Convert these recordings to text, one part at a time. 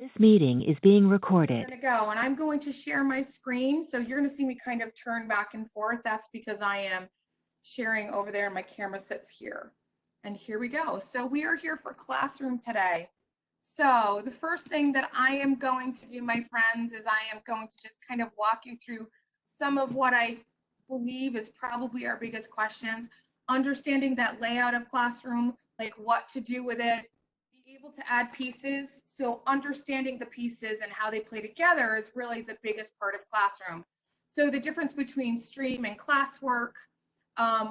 This meeting is being recorded. Going to go, and I'm going to share my screen. So you're going to see me kind of turn back and forth. That's because I am sharing over there and my camera sits here. And here we go. So we are here for classroom today. So the first thing that I am going to do, my friends, is I am going to just kind of walk you through some of what I believe is probably our biggest questions. Understanding that layout of classroom, like what to do with it, be able to add pieces. So understanding the pieces and how they play together is really the biggest part of classroom. So the difference between stream and classwork,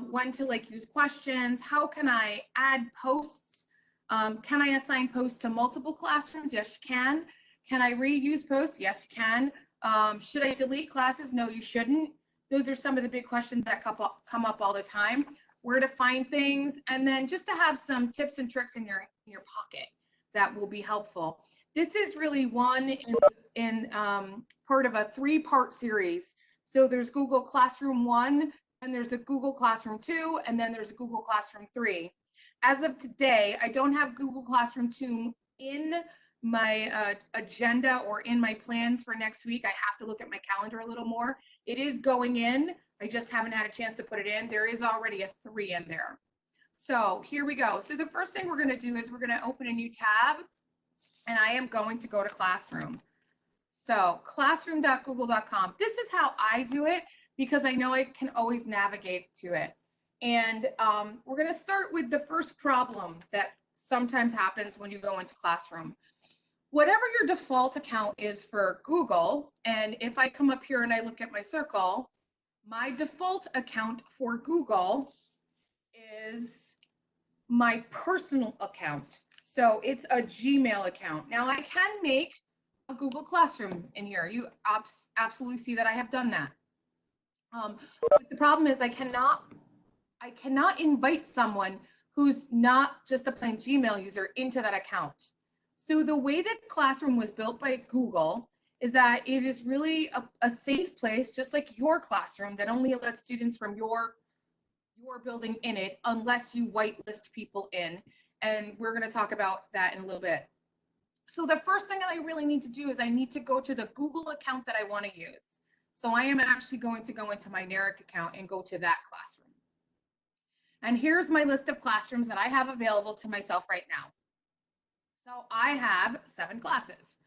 when to use questions, how can I add posts? Can I assign posts to multiple classrooms? Yes, you can. Can I reuse posts? Yes, you can. Should I delete classes? No, you shouldn't. Those are some of the big questions that come up all the time. Where to find things, and then just to have some tips and tricks in your pocket that will be helpful. This is really one in part of a 3-part series. So there's Google Classroom 1, and there's a Google Classroom 2, and then there's a Google Classroom 3. As of today, I don't have Google Classroom 2 in my agenda or in my plans for next week. I have to look at my calendar a little more. It is going in. I just haven't had a chance to put it in. There is already a 3 in there. So here we go. So the first thing we're going to do is we're going to open a new tab, and I am going to go to Classroom. So classroom.google.com. This is how I do it because I know I can always navigate to it. And we're going to start with the first problem that sometimes happens when you go into Classroom. Whatever your default account is for Google, and if I come up here and I look at my circle, my default account for Google is my personal account. So it's a Gmail account. Now I can make a Google Classroom in here. You absolutely see that I have done that. But the problem is I cannot invite someone who's not just a plain Gmail user into that account. So the way that Classroom was built by Google is that it is really a safe place, just like your classroom, that only lets students from your building in it unless you whitelist people in. And we're going to talk about that in a little bit. So the first thing that I really need to do is I need to go to the Google account that I want to use. So I am actually going to go into my NARIC account and go to that classroom. And here's my list of classrooms that I have available to myself right now. So I have 7 classes.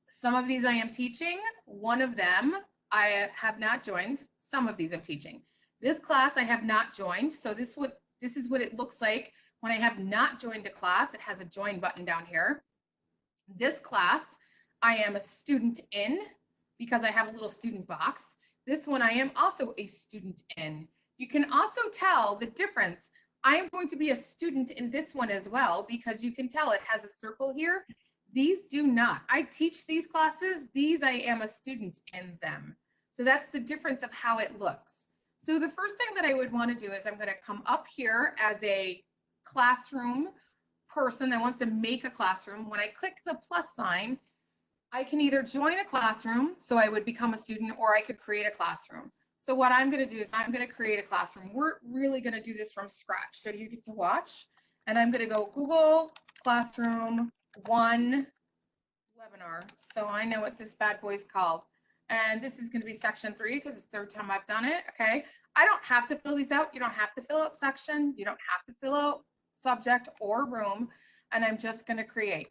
Some of these I am teaching. One of them I have not joined. Some of these I'm teaching. This class I have not joined. So this is what it looks like when I have not joined a class. It has a join button down here. This class I am a student in because I have a little student box. This one I am also a student in. You can also tell the difference. I am going to be a student in this one as well because you can tell it has a circle here. These do not. I teach these classes. These I am a student in them. So that's the difference of how it looks. So the first thing that I would want to do is I'm going to come up here as a classroom person that wants to make a classroom. When I click the plus sign, I can either join a classroom, so I would become a student, or I could create a classroom. So what I'm going to do is I'm going to create a classroom. We're really going to do this from scratch. So you get to watch, and I'm going to go Google Classroom 1 webinar. So I know what this bad boy is called. And this is going to be section 3 because it's the 3rd time I've done it. Okay. I don't have to fill these out. You don't have to fill out section. You don't have to fill out subject or room. And I'm just going to create.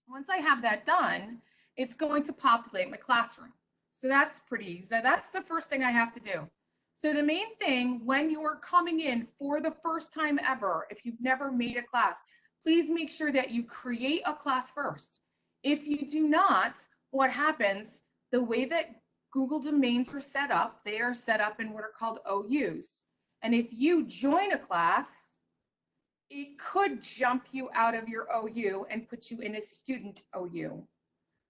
Once I have that done, it's going to populate my classroom. So that's pretty easy. That's the first thing I have to do. So the main thing when you're coming in for the first time ever, if you've never made a class, please make sure that you create a class first. If you do not, what happens, the way that Google domains are set up, they are set up in what are called OUs. And if you join a class, it could jump you out of your OU and put you in a student OU.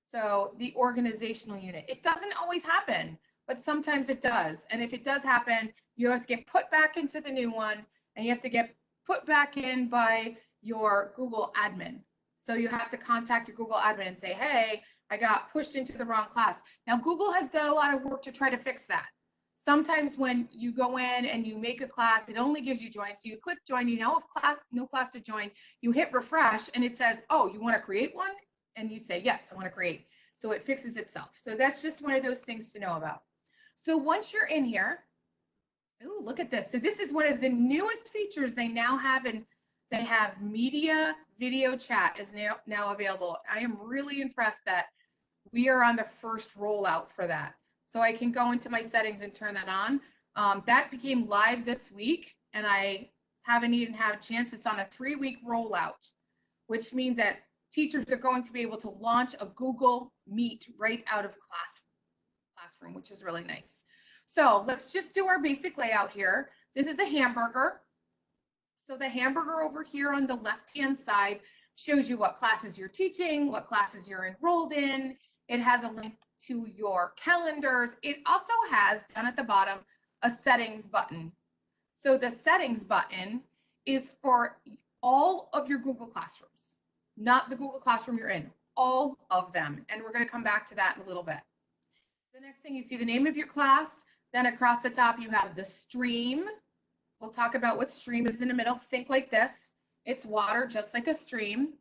So the organizational unit. It doesn't always happen, but sometimes it does. And if it does happen, you have to get put back into the new one, and you have to get put back in by your Google admin. So you have to contact your Google admin and say, hey, I got pushed into the wrong class. Now, Google has done a lot of work to try to fix that. Sometimes when you go in and you make a class, it only gives you join. So you click join, you know, no class to join, you hit refresh, and it says, oh, you want to create one? and you say, yes, I want to create. So it fixes itself. So that's just one of those things to know about. So once you're in here, ooh, look at this. So this is one of the newest features they now have, and they have media video chat is now available. I am really impressed that we are on the first rollout for that. So I can go into my settings and turn that on. That became live this week, and I haven't even had a chance. It's on a 3-week rollout, which means that teachers are going to be able to launch a Google Meet right out of Classroom, which is really nice. So let's just do our basic layout here. This is the hamburger. So the hamburger over here on the left-hand side shows you what classes you're teaching, what classes you're enrolled in. It has a link to your calendars. It also has, down at the bottom, a settings button. So the settings button is for all of your Google Classrooms, not the Google Classroom you're in, all of them. And we're going to come back to that in a little bit. The next thing, you see the name of your class. Then across the top, you have the stream. We'll talk about what stream is in the middle. Think like this. It's water, just like a stream.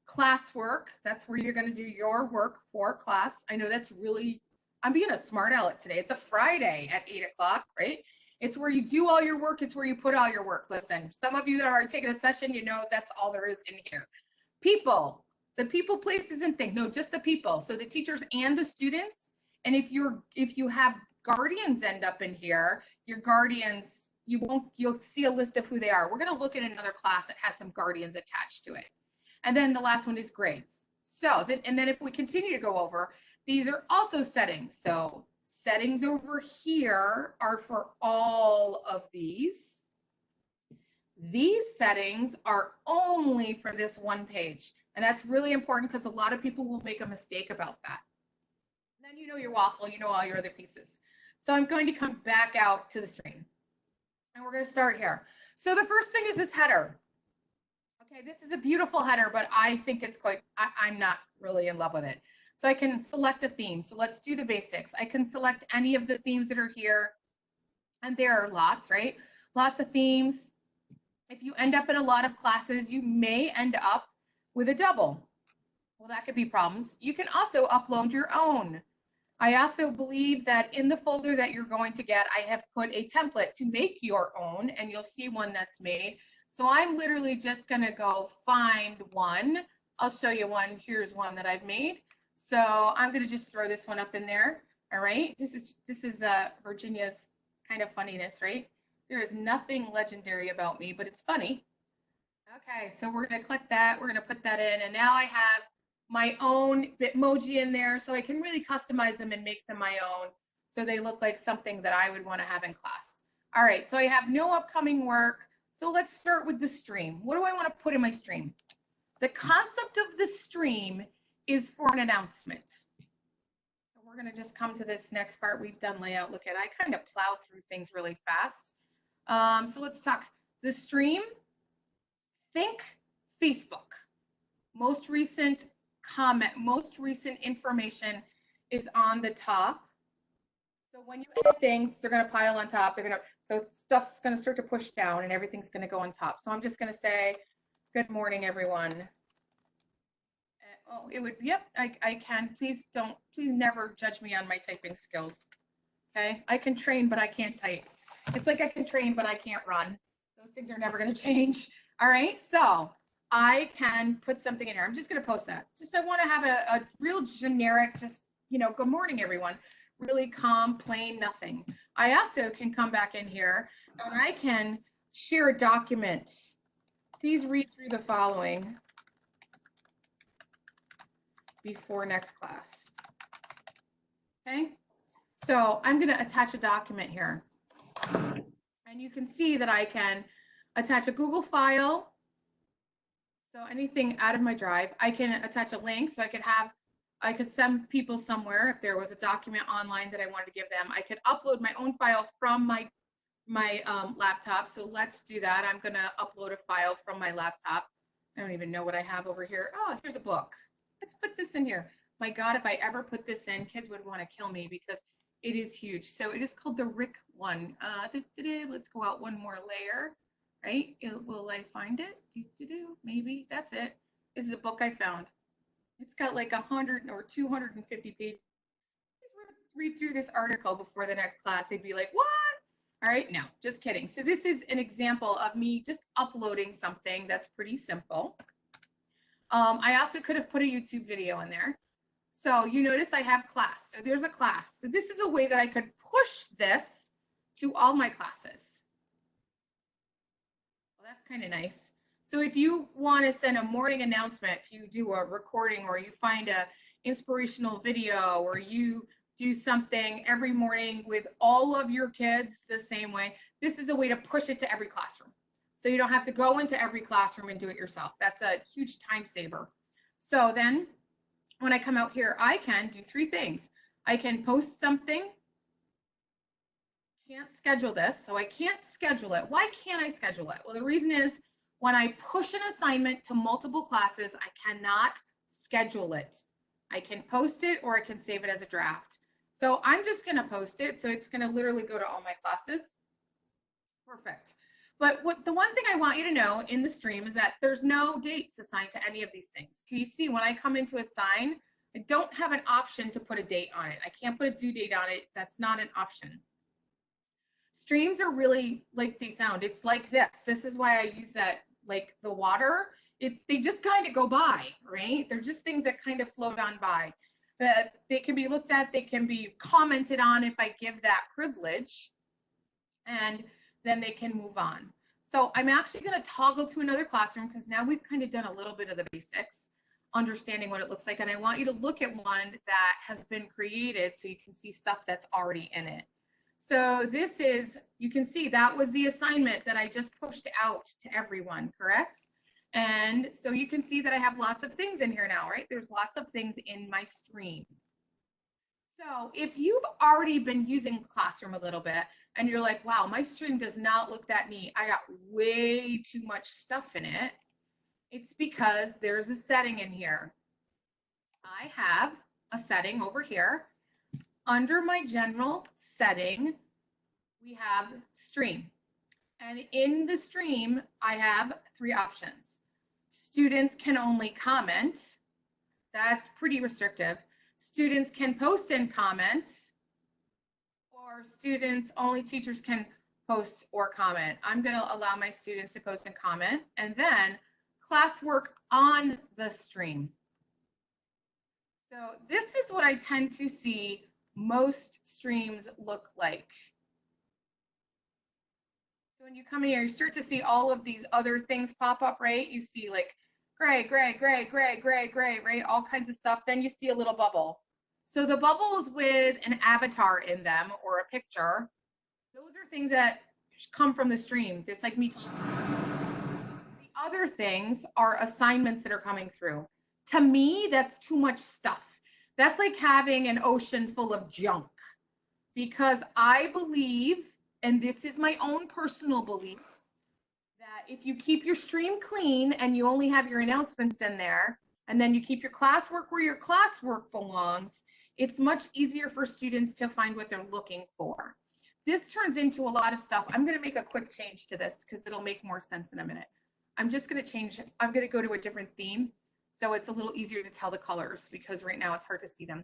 Classwork, that's where you're going to do your work for class. I know that's really, I'm being a smart aleck today. It's a Friday at 8 o'clock, right? It's where you do all your work. It's where you put all your work. Listen, some of you that are already taking a session, you know that's all there is in here. People, the people, places, and things. No, just the people. So the teachers and the students. And if you have guardians end up in here, your guardians, you'll see a list of who they are. We're going to look at another class that has some guardians attached to it. And then the last one is grades. So and then if we continue to go over, these are also settings. So settings over here are for all of these. These settings are only for this one page. And that's really important because a lot of people will make a mistake about that. And then you know your waffle, you know all your other pieces. So I'm going to come back out to the stream. And we're going to start here. So the first thing is this header. Okay, this is a beautiful header, but I think it's I'm not really in love with it. So I can select a theme. So let's do the basics. I can select any of the themes that are here. And there are lots, right? Lots of themes. If you end up in a lot of classes, you may end up with a double. Well, that could be problems. You can also upload your own. I also believe that in the folder that you're going to get, I have put a template to make your own, and you'll see one that's made. So I'm literally just going to go find one. I'll show you one. Here's one that I've made. So I'm going to just throw this one up in there. All right. This is Virginia's kind of funniness, right? There is nothing legendary about me, but it's funny. Okay, so we're going to click that. We're going to put that in, and now I have my own Bitmoji in there, so I can really customize them and make them my own so they look like something that I would want to have in class. All right, so I have no upcoming work. So let's start with the stream. What do I want to put in my stream? The concept of the stream is for an announcement. So we're going to just come to this next part. We've done layout. Look at, I kind of plow through things really fast. So let's talk the stream. Think Facebook. Most recent comment, most recent information is on the top. So when you edit things, they're going to pile on top. So stuff's going to start to push down and everything's going to go on top. So I'm just going to say, good morning, everyone. Oh, it would, yep, I can. Please never judge me on my typing skills. Okay. I can train, but I can't type. It's like I can train, but I can't run. Those things are never going to change. All right. So I can put something in here. I'm just going to post that. Just I want to have a real generic, just, good morning, everyone. Really calm, plain, nothing. I also can come back in here and I can share a document. Please read through the following before next class. Okay. So I'm going to attach a document here. And you can see that I can attach a Google file. So anything out of my drive, I can attach a link. So I could send people somewhere if there was a document online that I wanted to give them. I could upload my own file from my laptop. So let's do that. I'm going to upload a file from my laptop. I don't even know what I have over here. Oh, here's a book. Let's put this in here. My God, if I ever put this in, kids would want to kill me because it is huge. So it is called the Rick one. Let's go out one more layer. Right? Will I find it? Maybe that's it. This is a book I found. It's got like 100 or 250 pages. Read through this article before the next class. They'd be like, what? All right, no, just kidding. So this is an example of me just uploading something that's pretty simple. I also could have put a YouTube video in there. So you notice I have class. So there's a class. So this is a way that I could push this to all my classes. Well, that's kind of nice. So if you want to send a morning announcement, if you do a recording or you find a inspirational video or you do something every morning with all of your kids the same way, this is a way to push it to every classroom. So you don't have to go into every classroom and do it yourself. That's a huge time saver. So then when I come out here, I can do three things. I can post something. Can't schedule this, so I can't schedule it. Why can't I schedule it? Well, the reason is when I push an assignment to multiple classes, I cannot schedule it. I can post it or I can save it as a draft. So I'm just going to post it. So it's going to literally go to all my classes. Perfect. But the one thing I want you to know in the stream is that there's no dates assigned to any of these things. Can you see when I come into assign, I don't have an option to put a date on it. I can't put a due date on it. That's not an option. Streams are really like they sound. It's like this. This is why I use that, like the water. They just kind of go by, right? They're just things that kind of float on by. But they can be looked at, they can be commented on if I give that privilege, and then they can move on. So I'm actually going to toggle to another classroom because now we've kind of done a little bit of the basics, understanding what it looks like. And I want you to look at one that has been created so you can see stuff that's already in it. So this is, you can see that was the assignment that I just pushed out to everyone, correct? And so you can see that I have lots of things in here now, right? There's lots of things in my stream. So if you've already been using Classroom a little bit and you're like, wow, my stream does not look that neat, I got way too much stuff in it, it's because there's a setting in here. I have a setting over here. Under my general setting, we have stream. And in the stream, I have three options. Students can only comment. That's pretty restrictive. Students can post and comment, or students, only teachers can post or comment. I'm going to allow my students to post and comment, and then classwork on the stream. So this is what I tend to see most streams look like. So when you come in here, you start to see all of these other things pop up, right? You see like gray, gray, gray, gray, gray, gray, right? All kinds of stuff. Then you see a little bubble. So the bubbles with an avatar in them or a picture, those are things that come from the stream. It's like me talking. The other things are assignments that are coming through. To me, that's too much stuff. That's like having an ocean full of junk, because I believe, and this is my own personal belief, that if you keep your stream clean and you only have your announcements in there, and then you keep your classwork where your classwork belongs, it's much easier for students to find what they're looking for. This turns into a lot of stuff. I'm going to make a quick change to this because it'll make more sense in a minute. I'm just going to change, I'm going to go to a different theme so it's a little easier to tell the colors, because right now it's hard to see them.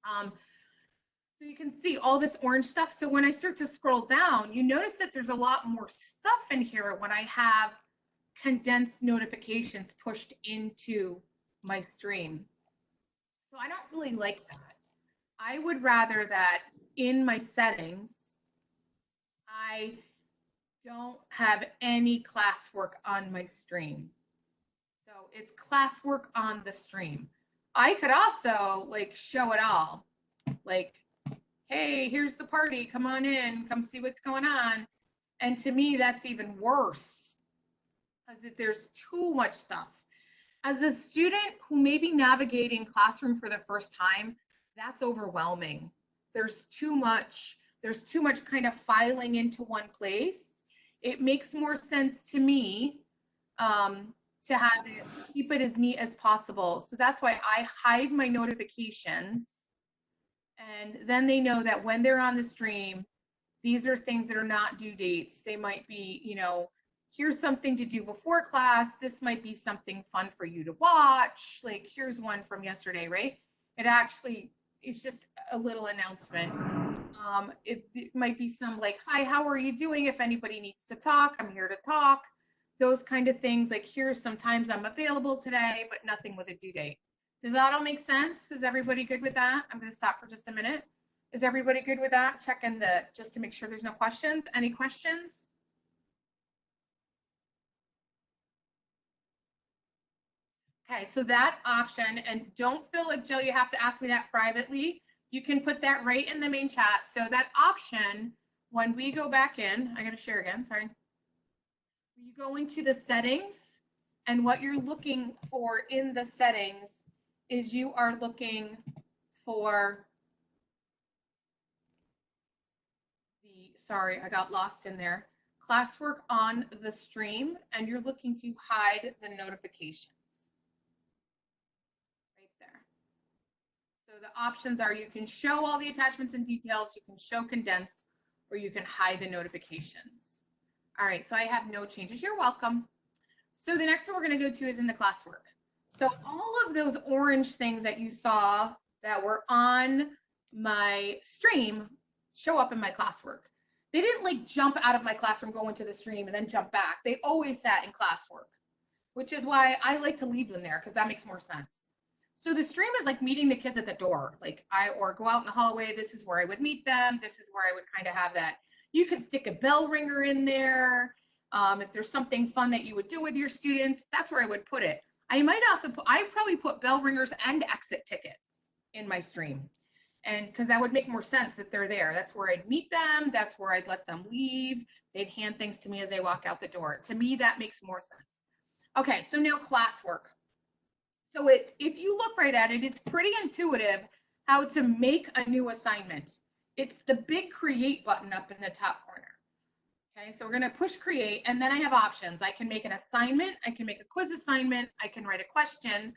So you can see all this orange stuff. So when I start to scroll down, you notice that there's a lot more stuff in here when I have condensed notifications pushed into my stream. So I don't really like that. I would rather that in my settings, I don't have any classwork on my stream. So it's classwork on the stream. I could also like show it all, like, hey, here's the party, come on in, come see what's going on. And to me, that's even worse because there's too much stuff. As a student who may be navigating Classroom for the first time, that's overwhelming. There's too much kind of filing into one place. It makes more sense to me to have it, keep it as neat as possible. So that's why I hide my notifications. And then they know that when they're on the stream, these are things that are not due dates. They might be, you know, here's something to do before class. This might be something fun for you to watch. Like here's one from yesterday, right? It actually is just a little announcement. It might be some like, hi, how are you doing? If anybody needs to talk, I'm here to talk. Those kind of things. Like here's sometimes I'm available today, but nothing with a due date. Does that all make sense? Is everybody good with that? I'm going to stop for just a minute. Is everybody good with that? Check in just to make sure there's no questions. Any questions? Okay, so that option, and don't feel like, Jill, you have to ask me that privately. You can put that right in the main chat. So that option, when we go back in, I got to share again, sorry. You go into the settings, and what you're looking for in the settings is you are looking for sorry, I got lost in there, classwork on the stream, and you're looking to hide the notifications. Right there. So the options are you can show all the attachments and details, you can show condensed, or you can hide the notifications. All right, so I have no changes. You're welcome. So the next one we're going to go to is in the classwork. So all of those orange things that you saw that were on my stream show up in my classwork. They didn't like jump out of my classroom, go into the stream, and then jump back. They always sat in classwork, which is why I like to leave them there because that makes more sense. So the stream is like meeting the kids at the door. Like or go out in the hallway. This is where I would meet them. This is where I would kind of have that. You could stick a bell ringer in there. If there's something fun that you would do with your students, that's where I would put it. I might also I probably put bell ringers and exit tickets in my stream. And because that would make more sense that they're there. That's where I'd meet them. That's where I'd let them leave. They'd hand things to me as they walk out the door. To me, that makes more sense. Okay, so now classwork. So if you look right at it, it's pretty intuitive how to make a new assignment. It's the big create button up in the top corner. Okay, so we're going to push create, and then I have options. I can make an assignment. I can make a quiz assignment. I can write a question.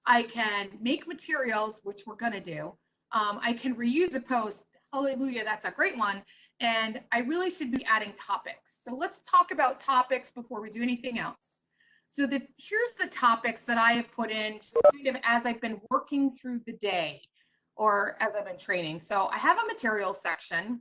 I can make materials, which we're going to do. I can reuse a post. Hallelujah, that's a great one. And I really should be adding topics. So let's talk about topics before we do anything else. So here's the topics that I have put in just kind of as I've been working through the day or as I've been training. So I have a materials section,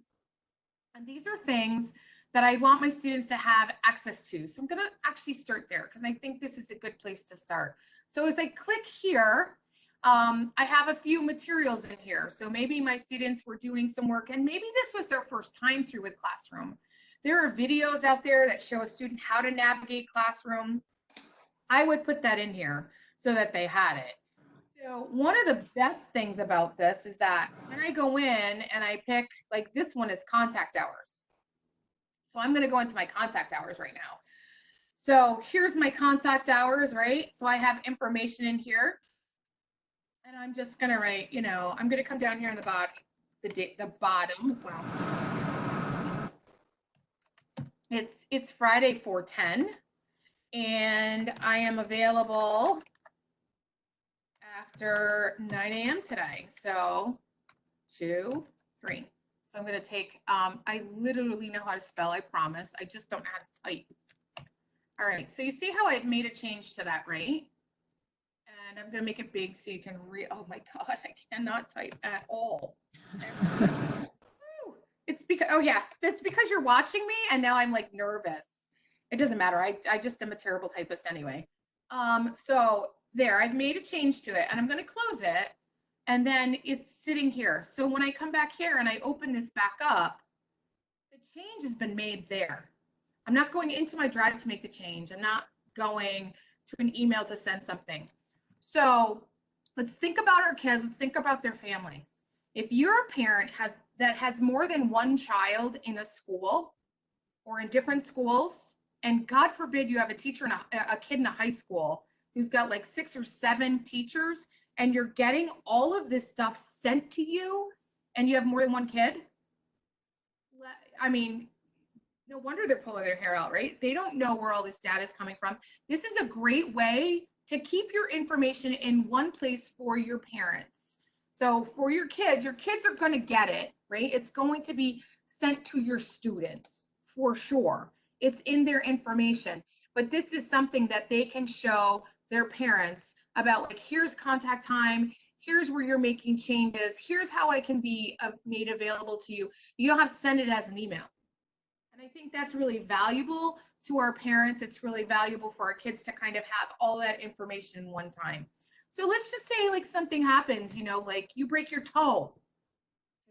and these are things that I want my students to have access to. So I'm going to actually start there because I think this is a good place to start. So as I click here, I have a few materials in here. So maybe my students were doing some work and maybe this was their first time through with Classroom. There are videos out there that show a student how to navigate Classroom. I would put that in here so that they had it. So one of the best things about this is that when I go in and I pick, like this one is contact hours. So I'm going to go into my contact hours right now. So here's my contact hours, right? So I have information in here. And I'm just going to write, you know, I'm going to come down here in the bottom. Well, it's Friday 4/10, and I am available after 9 a.m. today. So 2, 3. So I'm going to take, I literally know how to spell, I promise. I just don't know how to type. All right, so you see how I've made a change to that, right? And I'm going to make it big so you can read. Oh my God, I cannot type at all. It's because, oh yeah, it's because you're watching me and now I'm like nervous. It doesn't matter. I just am a terrible typist anyway. So there, I've made a change to it and I'm going to close it. And then it's sitting here. So when I come back here and I open this back up, the change has been made there. I'm not going into my drive to make the change. I'm not going to an email to send something. So let's think about our kids. Let's think about their families. If you're a parent that has more than one child in a school or in different schools, and God forbid you have a teacher and a kid in a high school who's got like 6 or 7 teachers, and you're getting all of this stuff sent to you and you have more than one kid, I mean, no wonder they're pulling their hair out, right? They don't know where all this data is coming from. This is a great way to keep your information in one place for your parents. So for your kids are going to get it, right? It's going to be sent to your students for sure. It's in their information. But this is something that they can show their parents about, like, here's contact time, here's where you're making changes, here's how I can be made available to you. You don't have to send it as an email. And I think that's really valuable to our parents. It's really valuable for our kids to kind of have all that information in one time. So let's just say like something happens, you know, like you break your toe.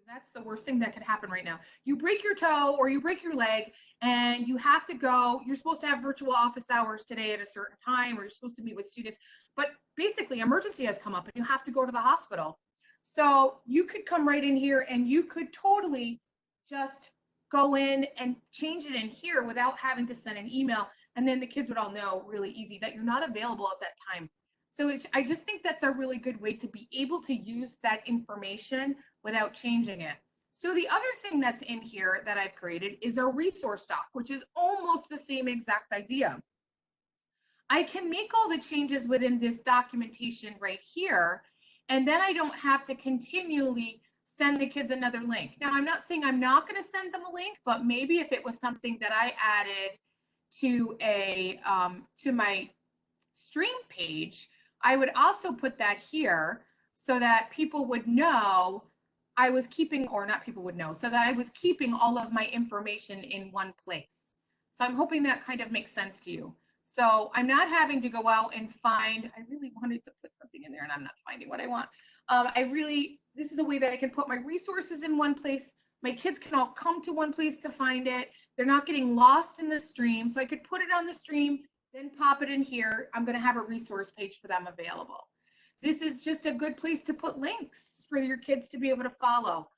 That's the worst thing that could happen right now. You break your toe or you break your leg and you have to go. You're supposed to have virtual office hours today at a certain time, or you're supposed to meet with students. But basically, emergency has come up and you have to go to the hospital. So you could come right in here and you could totally just go in and change it in here without having to send an email. And then the kids would all know really easy that you're not available at that time. So I just think that's a really good way to be able to use that information without changing it. So the other thing that's in here that I've created is a resource doc, which is almost the same exact idea. I can make all the changes within this documentation right here, and then I don't have to continually send the kids another link. Now, I'm not saying I'm not going to send them a link, but maybe if it was something that I added to to my stream page, I would also put that here so that people would know I was keeping, or not people would know, so that I was keeping all of my information in one place. So I'm hoping that kind of makes sense to you. So I'm not having to go out and find, I really wanted to put something in there and I'm not finding what I want. This is a way that I can put my resources in one place. My kids can all come to one place to find it. They're not getting lost in the stream. So I could put it on the stream, then pop it in here. I'm going to have a resource page for them available. This is just a good place to put links for your kids to be able to follow.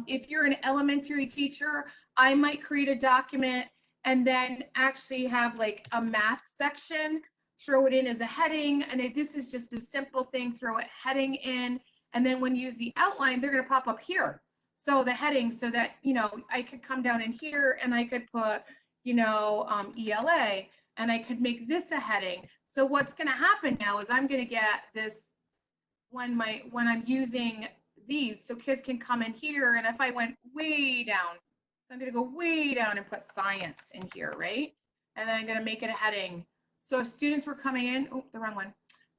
If you're an elementary teacher, I might create a document and then actually have like a math section, throw it in as a heading. And this is just a simple thing, throw a heading in. And then when you use the outline, they're going to pop up here. So the heading, so that, you know, I could come down in here and I could put, you know, ELA, and I could make this a heading. So what's going to happen now is I'm going to get this when I'm using these, so kids can come in here, and if I went way down, so I'm going to go way down and put science in here, right? And then I'm going to make it a heading. So if students were coming in, oh, the wrong one,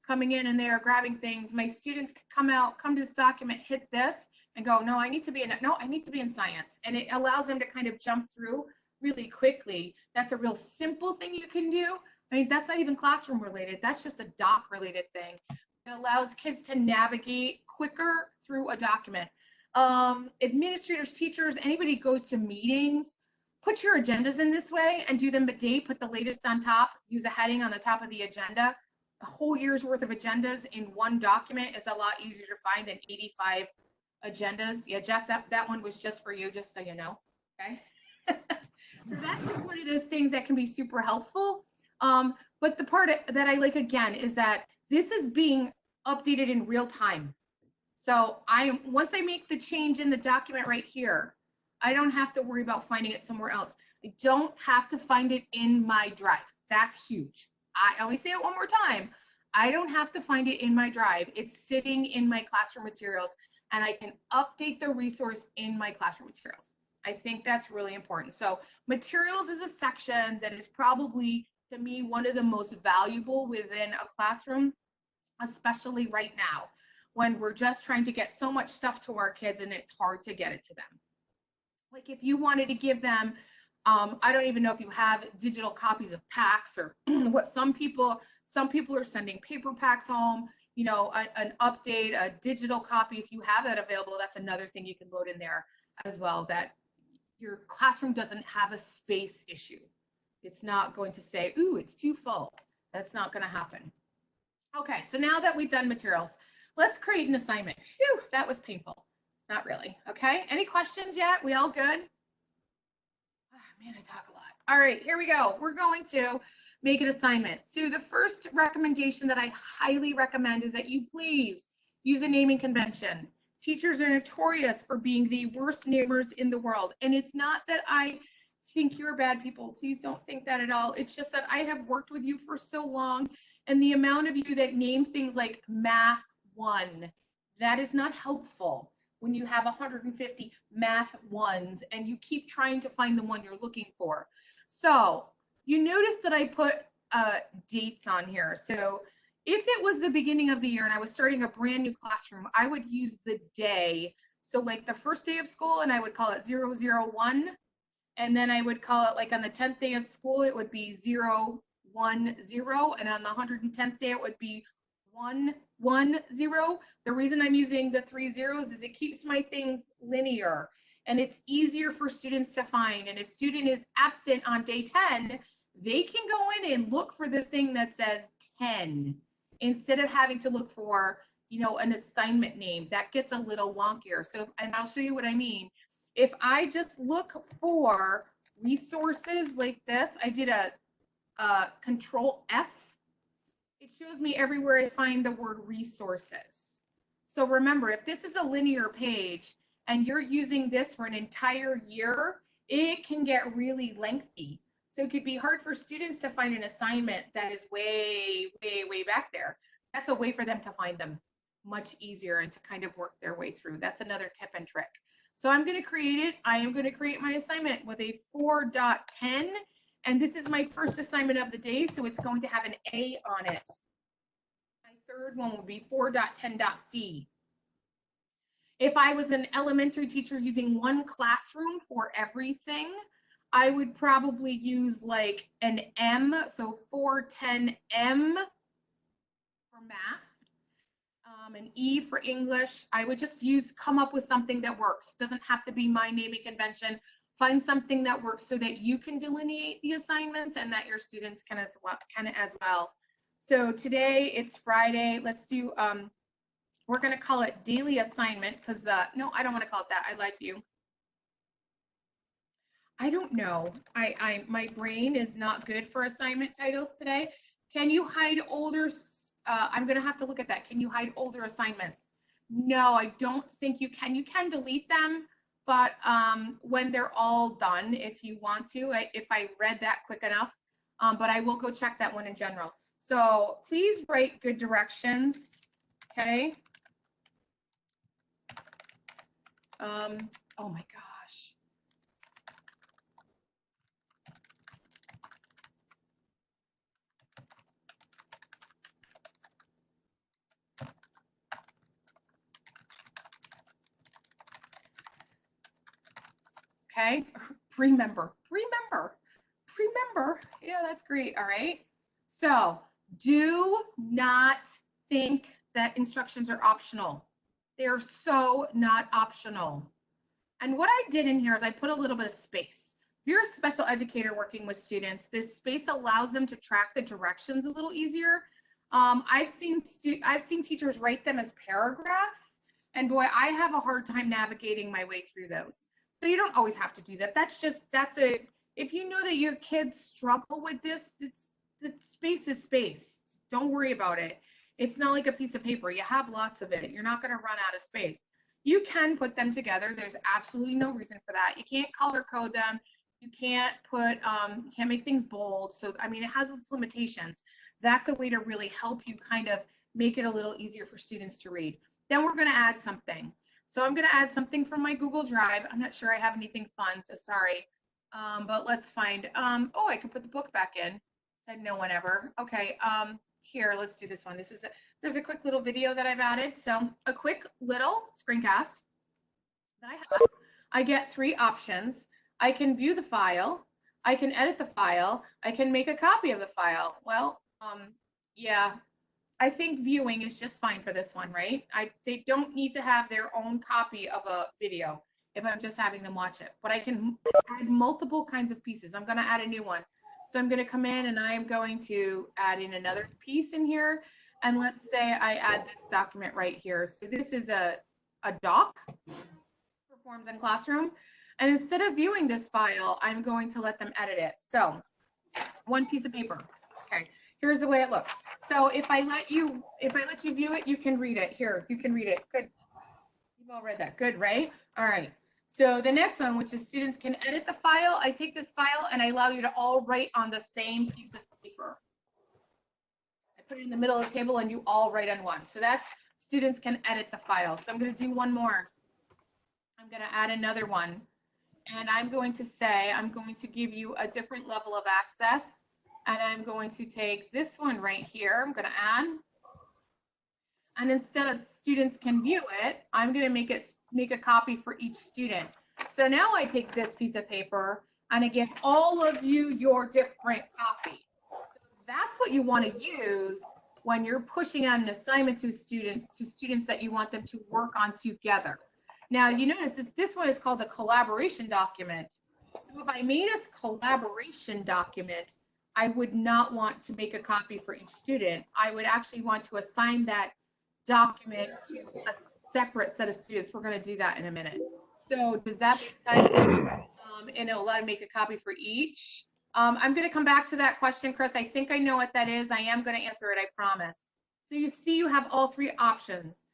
coming in and they are grabbing things, my students could come to this document, hit this, and go, no, I need to be in science. And it allows them to kind of jump through really quickly. That's a real simple thing you can do. I mean, that's not even classroom related. That's just a doc related thing. It allows kids to navigate quicker through a document. Administrators, teachers, anybody goes to meetings, put your agendas in this way and do them a day, put the latest on top, use a heading on the top of the agenda. A whole year's worth of agendas in one document is a lot easier to find than 85 agendas. Yeah, Jeff, that one was just for you, just so you know, okay? So that's one of those things that can be super helpful. But the part that I like, again, is that this is being updated in real time. So once I make the change in the document right here, I don't have to worry about finding it somewhere else. I don't have to find it in my drive. That's huge. I always say it one more time. I don't have to find it in my drive. It's sitting in my classroom materials, and I can update the resource in my classroom materials. I think that's really important. So materials is a section that is probably, to me, one of the most valuable within a classroom, especially right now, when we're just trying to get so much stuff to our kids and it's hard to get it to them. Like if you wanted to give them, I don't even know if you have digital copies of packs, or what some people are sending paper packs home, you know, an update, a digital copy. If you have that available, that's another thing you can load in there as well, that your classroom doesn't have a space issue. It's not going to say, ooh, it's too full. That's not going to happen. Okay, so now that we've done materials, let's create an assignment. Phew, that was painful. Not really. Okay, any questions yet? We all good? Oh, man, I talk a lot. All right, here we go. We're going to make an assignment. So the first recommendation that I highly recommend is that you please use a naming convention. Teachers are notorious for being the worst namers in the world. And it's not that I think you're bad people. Please don't think that at all. It's just that I have worked with you for so long, and the amount of you that name things like Math 1, that is not helpful when you have 150 Math 1s and you keep trying to find the one you're looking for. So you notice that I put dates on here. So if it was the beginning of the year and I was starting a brand new classroom, I would use the day. So like the first day of school, and I would call it 001. And then I would call it like on the 10th day of school, it would be 010. And on the 110th day, it would be 110. The reason I'm using the 3 zeros is it keeps my things linear and it's easier for students to find. And if student is absent on day 10, they can go in and look for the thing that says 10 instead of having to look for, an assignment name. That gets a little wonkier. So, and I'll show you what I mean. If I just look for resources like this, I did a Control F. It shows me everywhere I find the word resources. So remember, if this is a linear page and you're using this for an entire year, it can get really lengthy. So it could be hard for students to find an assignment that is way, way, way back there. That's a way for them to find them much easier and to kind of work their way through. That's another tip and trick. So I'm going to create it. I am going to create my assignment with a 4.10. And this is my first assignment of the day. So it's going to have an A on it. My third one will be 4.10.C. If I was an elementary teacher using one classroom for everything, I would probably use like an M. So 4.10M for math. An E for English. I would just come up with something that works. Doesn't have to be my naming convention. Find something that works so that you can delineate the assignments and that your students can as well. So today it's Friday. Let's do, we're going to call it daily assignment because, no, I don't want to call it that. I lied to you. I don't know. My brain is not good for assignment titles today. Can you hide older? I'm going to have to look at that. Can you hide older assignments? No, I don't think you can. You can delete them, but when they're all done, if you want to, if I read that quick enough, but I will go check that one in general. So please write good directions. Okay. Oh my gosh. Okay, remember. Yeah, that's great. All right. So do not think that instructions are optional. They're so not optional. And what I did in here is I put a little bit of space. If you're a special educator working with students, this space allows them to track the directions a little easier. I've seen teachers write them as paragraphs, and boy, I have a hard time navigating my way through those. So you don't always have to do that. If you know that your kids struggle with this, the space is space. Don't worry about it. It's not like a piece of paper. You have lots of it. You're not going to run out of space. You can put them together. There's absolutely no reason for that. You can't color code them. You can't you can't make things bold. So, I mean, it has its limitations. That's a way to really help you kind of make it a little easier for students to read. Then we're going to add something. So I'm going to add something from my Google Drive. I'm not sure I have anything fun, so sorry. But let's find, oh, I can put the book back in. Said no one ever. Okay, here, let's do this one. There's a quick little video that I've added. So a quick little screencast that I have. I get 3 options. I can view the file. I can edit the file. I can make a copy of the file. Well, yeah, I think viewing is just fine for this one, right? They don't need to have their own copy of a video if I'm just having them watch it. But I can add multiple kinds of pieces. I'm going to add a new one. So I'm going to come in and I am going to add in another piece in here. And let's say I add this document right here. So this is a doc for Forms in Classroom. And instead of viewing this file, I'm going to let them edit it. So one piece of paper. Okay, here's the way it looks. So if I let you view it, you can read it. Here, you can read it. Good. You've all read that. Good, right? All right. So the next one, which is students can edit the file. I take this file and I allow you to all write on the same piece of paper. I put it in the middle of the table and you all write on one. So that's students can edit the file. So I'm going to do one more. I'm going to add another one. and I'm going to say, I'm going to give you a different level of access. And I'm going to take this one right here. I'm going to add. And instead of students can view it, I'm going to make a copy for each student. So now I take this piece of paper and I give all of you your different copy. So that's what you want to use when you're pushing out an assignment to students that you want them to work on together. Now you notice this one is called a collaboration document. So if I made a collaboration document, I would not want to make a copy for each student. I would actually want to assign that document to a separate set of students. We're going to do that in a minute. So does that make sense? And it'll let me make a copy for each. I'm going to come back to that question, Chris. I think I know what that is. I am going to answer it, I promise. So you see you have all three options.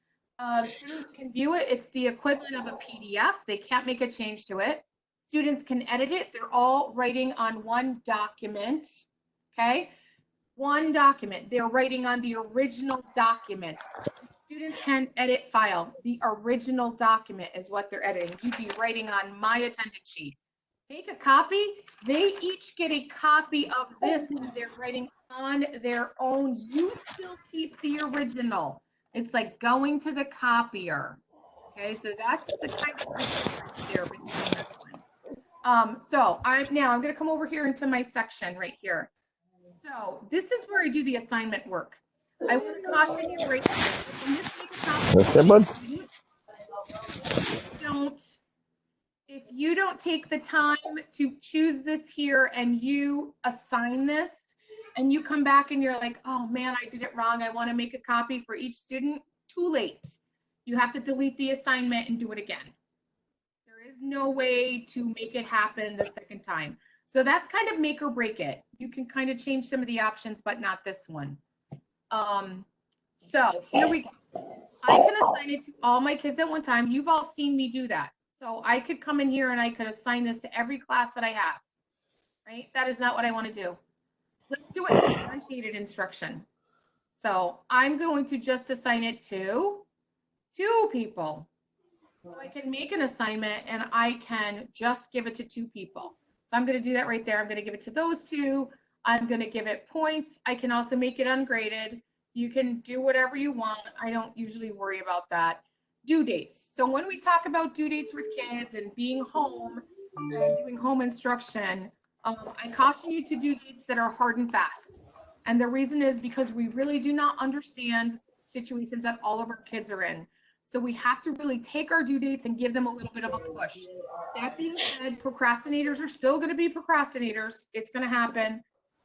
Students can view it. It's the equivalent of a PDF. They can't make a change to it. Students can edit it. They're all writing on one document. Okay. One document. They're writing on the original document. Students can edit file. The original document is what they're editing. You'd be writing on my attendance sheet. Make a copy. They each get a copy of this and they're writing on their own. You still keep the original. It's like going to the copier. Okay, so that's the kind of difference there between that one. So I'm going to come over here into my section right here. So this is where I do the assignment work. I want to caution you right here. If you don't take the time to choose this here and you assign this and you come back and you're like, oh man, I did it wrong. I want to make a copy for each student. Too late. You have to delete the assignment and do it again. There is no way to make it happen the second time. So that's kind of make or break it. You can kind of change some of the options, but not this one. So here we go. I can assign it to all my kids at one time. You've all seen me do that. So I could come in here and I could assign this to every class that I have, right? That is not what I want to do. Let's do a differentiated instruction. So I'm going to just assign it to 2 people. So I can make an assignment and I can just give it to 2 people. So I'm going to do that right there. I'm going to give it to those 2. I'm going to give it points. I can also make it ungraded. You can do whatever you want. I don't usually worry about that. Due dates. So when we talk about due dates with kids and being home and doing home instruction, I caution you to do dates that are hard and fast. And the reason is because we really do not understand situations that all of our kids are in. So we have to really take our due dates and give them a little bit of a push. That being said, procrastinators are still going to be procrastinators. It's going to happen.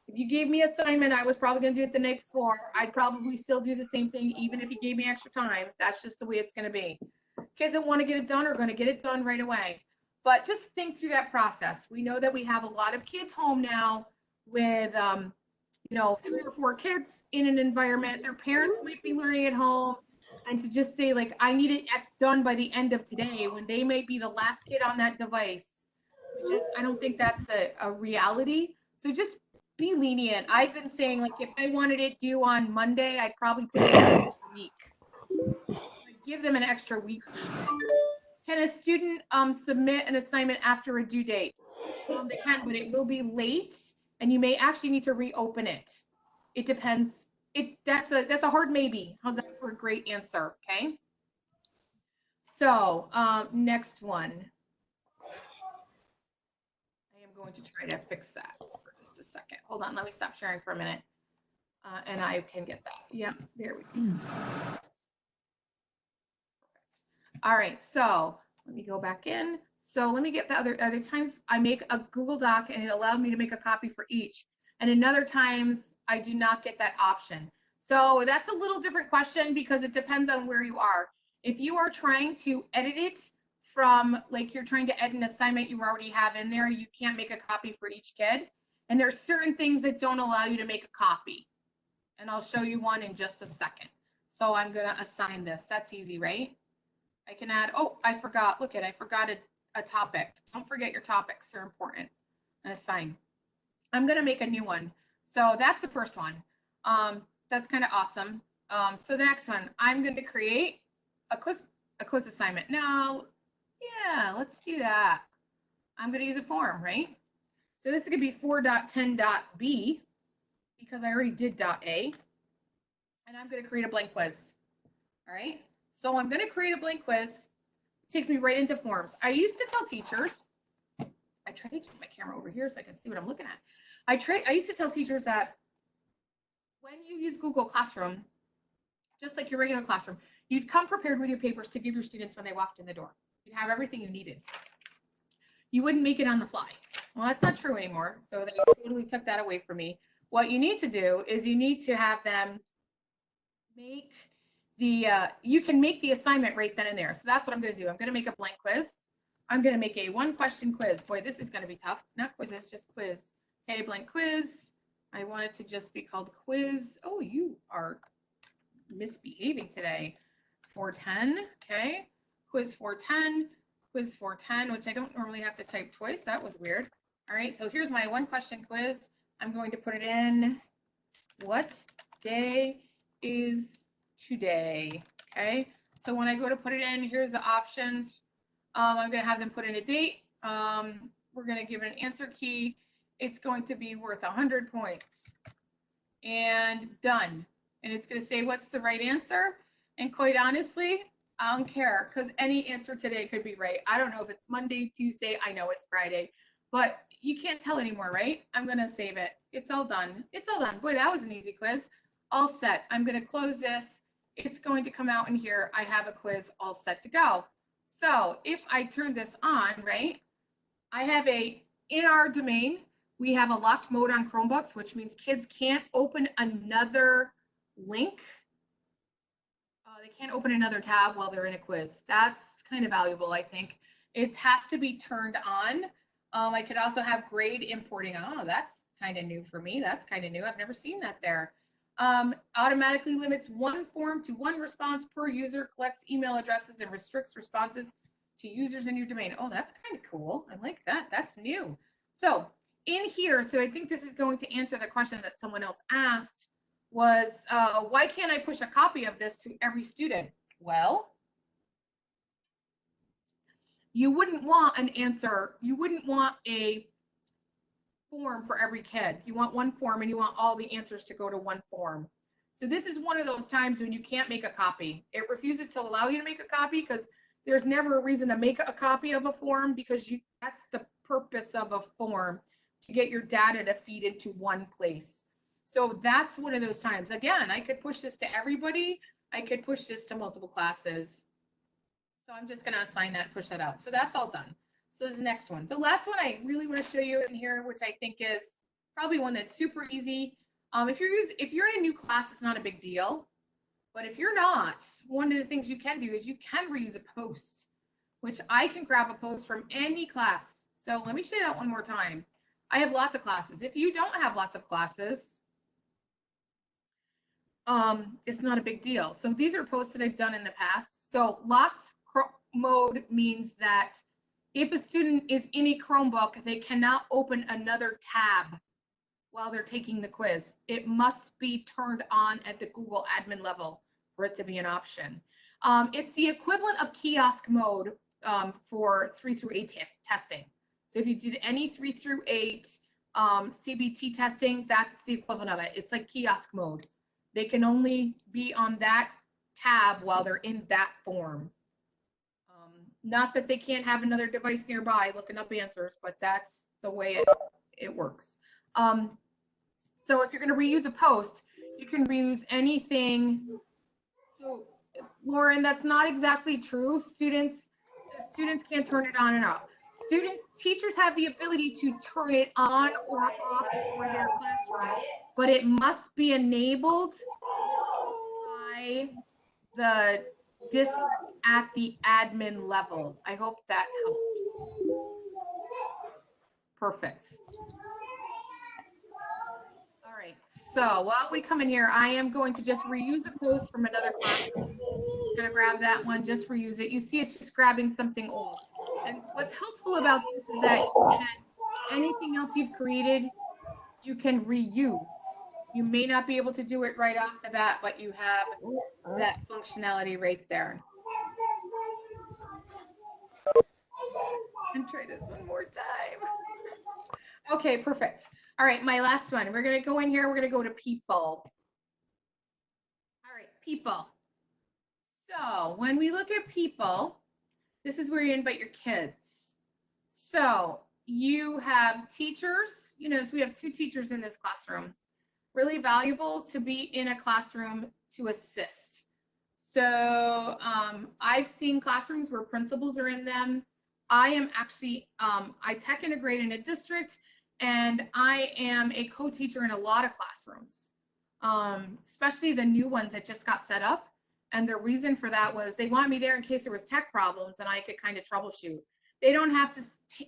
If you gave me an assignment, I was probably going to do it the night before. I'd probably still do the same thing, even if you gave me extra time. That's just the way it's going to be. Kids that want to get it done are going to get it done right away. But just think through that process. We know that we have a lot of kids home now with, 3 or 4 kids in an environment. Their parents might be learning at home. And to just say, like, I need it done by the end of today when they may be the last kid on that device, I don't think that's a reality. So just be lenient. I've been saying, like, if I wanted it due on Monday, I'd probably put it in a week. I'd give them an extra week. Can a student submit an assignment after a due date? They can, but it will be late, and you may actually need to reopen it. It depends. That's a hard maybe. How's that for a great answer? Okay. So next one. I am going to try to fix that for just a second. Hold on. Let me stop sharing for a minute. And I can get that. Yep. There we go. All right. So let me go back in. So let me get the other times I make a Google Doc and it allowed me to make a copy for each. And in other times I do not get that option. So that's a little different question because it depends on where you are. If you are trying to edit it from, like, you're trying to edit an assignment you already have in there, you can't make a copy for each kid. And there's certain things that don't allow you to make a copy. And I'll show you one in just a second. So I'm going to assign this. That's easy, right? I can add, oh, I forgot. Look at, I forgot a topic. Don't forget your topics. They're important. Assign. I'm going to make a new one. So that's the first one. That's kind of awesome. So the next one, I'm going to create a quiz assignment. Now, yeah, let's do that. I'm going to use a form, right? So this is going to be 4.10.b because I already did .a. And I'm going to create a blank quiz. All right. So I'm going to create a blank quiz. It takes me right into forms. I used to tell teachers, I try to keep my camera over here so I can see what I'm looking at. I used to tell teachers that when you use Google Classroom, just like your regular classroom, you'd come prepared with your papers to give your students when they walked in the door. You'd have everything you needed. You wouldn't make it on the fly. Well, that's not true anymore. So they totally took that away from me. What you need to do is you need to have them make the, you can make the assignment right then and there. So that's what I'm going to do. I'm going to make a blank quiz. I'm going to make a 1-question quiz. Boy, this is going to be tough. Not quizzes, just quiz. Okay, blank quiz. I want it to just be called quiz. Oh, you are misbehaving today. 410, okay. Quiz 410, quiz 410, which I don't normally have to type twice. That was weird. All right, so here's my 1-question quiz. I'm going to put it in, what day is today? Okay, so when I go to put it in, here's the options. I'm going to have them put in a date. We're going to give it an answer key. It's going to be worth 100 points. And done. And it's going to say, what's the right answer? And quite honestly, I don't care because any answer today could be right. I don't know if it's Monday, Tuesday. I know it's Friday, but you can't tell anymore, right? I'm going to save it. It's all done. It's all done. Boy, that was an easy quiz. All set. I'm going to close this. It's going to come out in here. I have a quiz all set to go. So if I turn this on, right, I have in our domain, we have a locked mode on Chromebooks, which means kids can't open another link. They can't open another tab while they're in a quiz. That's kind of valuable, I think. It has to be turned on. I could also have grade importing. Oh, that's kind of new for me. That's kind of new. I've never seen that there. Automatically limits one form to one response per user, collects email addresses, and restricts responses to users in your domain. Oh, that's kind of cool. I like that. That's new. So in here, so I think this is going to answer the question that someone else asked was, why can't I push a copy of this to every student? Well, you wouldn't want an answer. You wouldn't want a form for every kid. You want one form and you want all the answers to go to one form. So this is one of those times when you can't make a copy. It refuses to allow you to make a copy because there's never a reason to make a copy of a form because that's the purpose of a form, to get your data to feed into one place. So that's one of those times. Again, I could push this to everybody. I could push this to multiple classes. So I'm just going to assign that, push that out. So that's all done. So the next one. The last one I really want to show you in here, which I think is probably one that's super easy. If you're in a new class, it's not a big deal. But if you're not, one of the things you can do is you can reuse a post, which I can grab a post from any class. So let me show you that one more time. I have lots of classes. If you don't have lots of classes, it's not a big deal. So these are posts that I've done in the past. So locked mode means that if a student is in a Chromebook, they cannot open another tab while they're taking the quiz. It must be turned on at the Google admin level for it to be an option. It's the equivalent of kiosk mode for 3 through 8 testing. So if you did any 3 through 8 CBT testing, that's the equivalent of it. It's like kiosk mode. They can only be on that tab while they're in that form. Not that they can't have another device nearby looking up answers, but that's the way it works. So if you're going to reuse a post, you can reuse anything. So Lauren, that's not exactly true. Students can't turn it on and off. Teachers have the ability to turn it on or off for their classroom, but it must be enabled by the district at the admin level. I hope that helps. Perfect. All right, so while we come in here, I am going to just reuse a post from another classroom. Just gonna grab that one, just reuse it. You see it's just grabbing something old. And what's helpful about this is that anything else you've created, you can reuse. You may not be able to do it right off the bat, but you have that functionality right there. And try this one more time. Okay, perfect. All right, my last one. We're gonna go in here, we're gonna go to people. All right, people. So when we look at people, this is where you invite your kids. So you have teachers, so we have 2 teachers in this classroom. Really valuable to be in a classroom to assist. So I've seen classrooms where principals are in them. I am actually, I tech integrate in a district, and I am a co-teacher in a lot of classrooms, especially the new ones that just got set up. And the reason for that was they wanted me there in case there was tech problems and I could kind of troubleshoot. They don't have to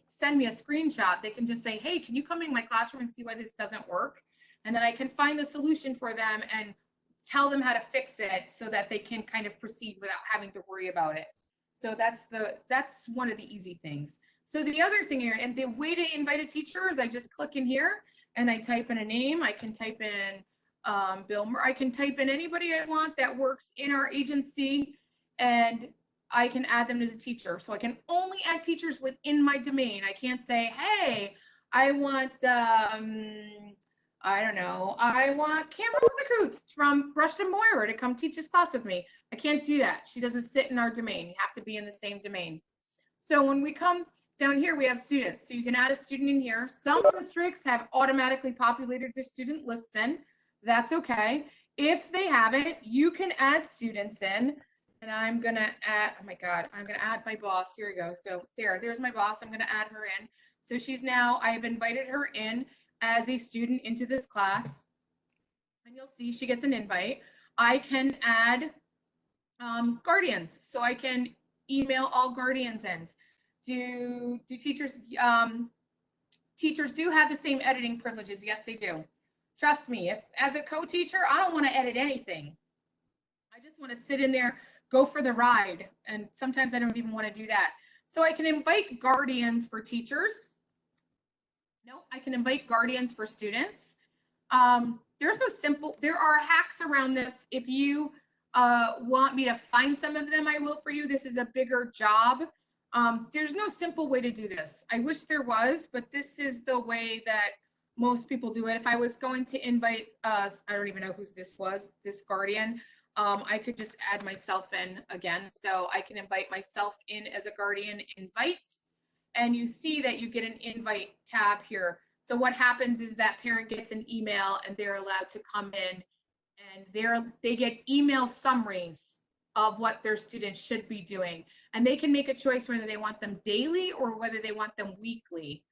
send me a screenshot. They can just say, hey, can you come in my classroom and see why this doesn't work? And then I can find the solution for them and tell them how to fix it so that they can kind of proceed without having to worry about it. So that's one of the easy things. So the other thing here, and the way to invite a teacher is I just click in here and I type in a name. I can type in Bill Murray. I can type in anybody I want that works in our agency, and I can add them as a teacher. So I can only add teachers within my domain. I can't say, hey, I want, I don't know, I want Cameron Sakoots from Rushton Moira to come teach this class with me. I can't do that. She doesn't sit in our domain. You have to be in the same domain. So when we come down here, we have students. So you can add a student in here. Some districts have automatically populated their student lists in. That's okay. If they haven't, you can add students in. And I'm going to add, oh my God, I'm going to add my boss. Here we go. So there's my boss. I'm going to add her in. So she's now, I've invited her in as a student into this class. And you'll see she gets an invite. I can add guardians. So I can email all guardians in. Do teachers, teachers do have the same editing privileges? Yes, they do. Trust me, if as a co-teacher, I don't want to edit anything. I just want to sit in there, go for the ride. And sometimes I don't even want to do that. So I can invite guardians for teachers. No, I can invite guardians for students. There's no simple, there are hacks around this. If you want me to find some of them, I will for you. This is a bigger job. There's no simple way to do this. I wish there was, but this is the way that most people do it. If I was going to invite I don't even know who this was, this guardian, I could just add myself in again. So I can invite myself in as a guardian invite, and you see that you get an invite tab here. So what happens is that parent gets an email and they're allowed to come in, and they get email summaries of what their students should be doing. And they can make a choice whether they want them daily or whether they want them weekly.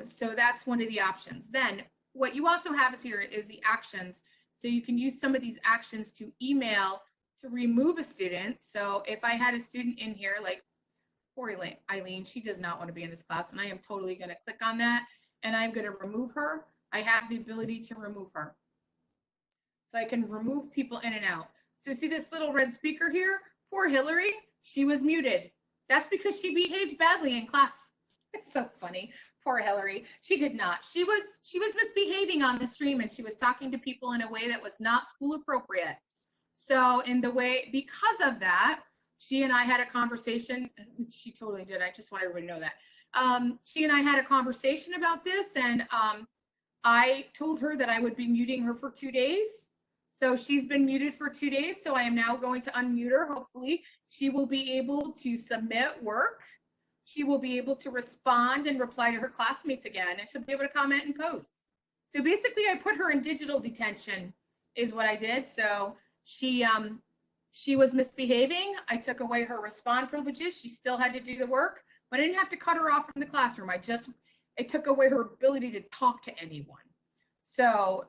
So that's one of the options. Then what you also have here is the actions. So you can use some of these actions to email to remove a student. So if I had a student in here, like poor Eileen, she does not want to be in this class, and I am totally going to click on that and I'm going to remove her. I have the ability to remove her. So I can remove people in and out. So see this little red speaker here? Poor Hillary, she was muted. That's because she behaved badly in class. It's so funny. Poor Hillary. She did not. She was misbehaving on the stream, and she was talking to people in a way that was not school appropriate. So because of that, she and I had a conversation. She totally did. I just want everybody to know that. She and I had a conversation about this, and I told her that I would be muting her for 2 days. So she's been muted for 2 days. So I am now going to unmute her. Hopefully she will be able to submit work. She will be able to respond and reply to her classmates again, and she'll be able to comment and post. So basically I put her in digital detention is what I did. So she was misbehaving. I took away her respond privileges. She still had to do the work, but I didn't have to cut her off from the classroom. It took away her ability to talk to anyone. So,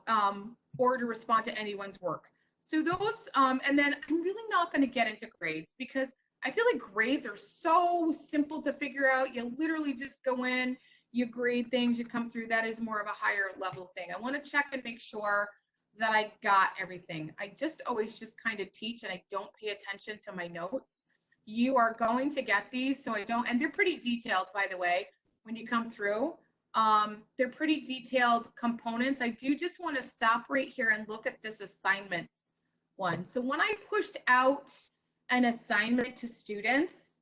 or to respond to anyone's work. So those, and then I'm really not going to get into grades because I feel like grades are so simple to figure out. You literally just go in, you grade things, you come through. That is more of a higher level thing. I want to check and make sure that I got everything. I just always just kind of teach and I don't pay attention to my notes. You are going to get these, so I don't, and they're pretty detailed, by the way, when you come through. They're pretty detailed components. I do just want to stop right here and look at this assignments one. So when I pushed out an assignment to students,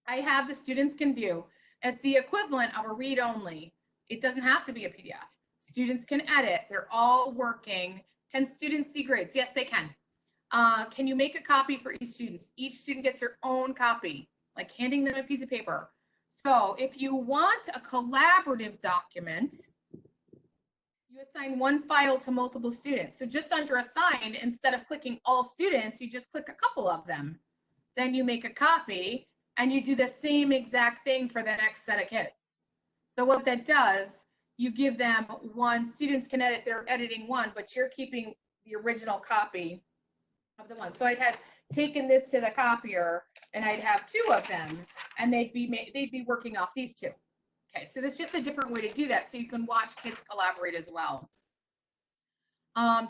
I have the students can view. It's the equivalent of a read-only. It doesn't have to be a PDF. Students can edit. They're all working. Can students see grades? Yes, they can. Can you make a copy for each student? Each student gets their own copy, like handing them a piece of paper. So if you want a collaborative document, you assign one file to multiple students. So just under assign, instead of clicking all students, you just click a couple of them. Then you make a copy and you do the same exact thing for the next set of kids. So what that does, you give them one, students can edit, they're editing one, but you're keeping the original copy of the one. So I'd have taken this to the copier and I'd have two of them and they'd be working off these two. Okay, so that's just a different way to do that, so you can watch kids collaborate as well.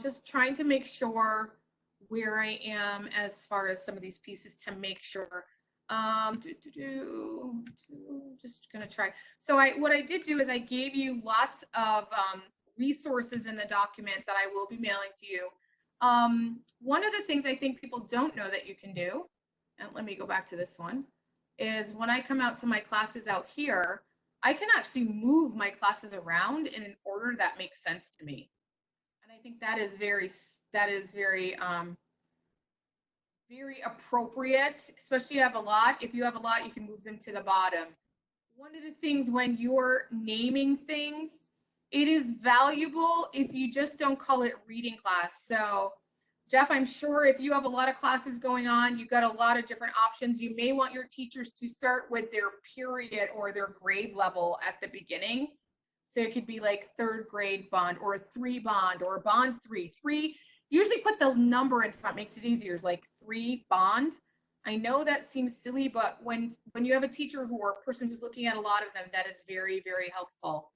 Just trying to make sure where I am as far as some of these pieces to make sure. Just gonna try. So what I did do is I gave you lots of resources in the document that I will be mailing to you. One of the things I think people don't know that you can do, and let me go back to this one, is when I come out to my classes out here, I can actually move my classes around in an order that makes sense to me. And I think that is very very appropriate, especially if you have a lot. If you have a lot, you can move them to the bottom. One of the things when you're naming things, it is valuable if you just don't call it reading class. So Jeff, I'm sure if you have a lot of classes going on, you've got a lot of different options. You may want your teachers to start with their period or their grade level at the beginning. So it could be like 3rd grade bond or 3 bond or bond 3. 3, usually put the number in front, makes it easier, like 3 bond. I know that seems silly, but when you have a teacher or a person who's looking at a lot of them, that is very, very helpful.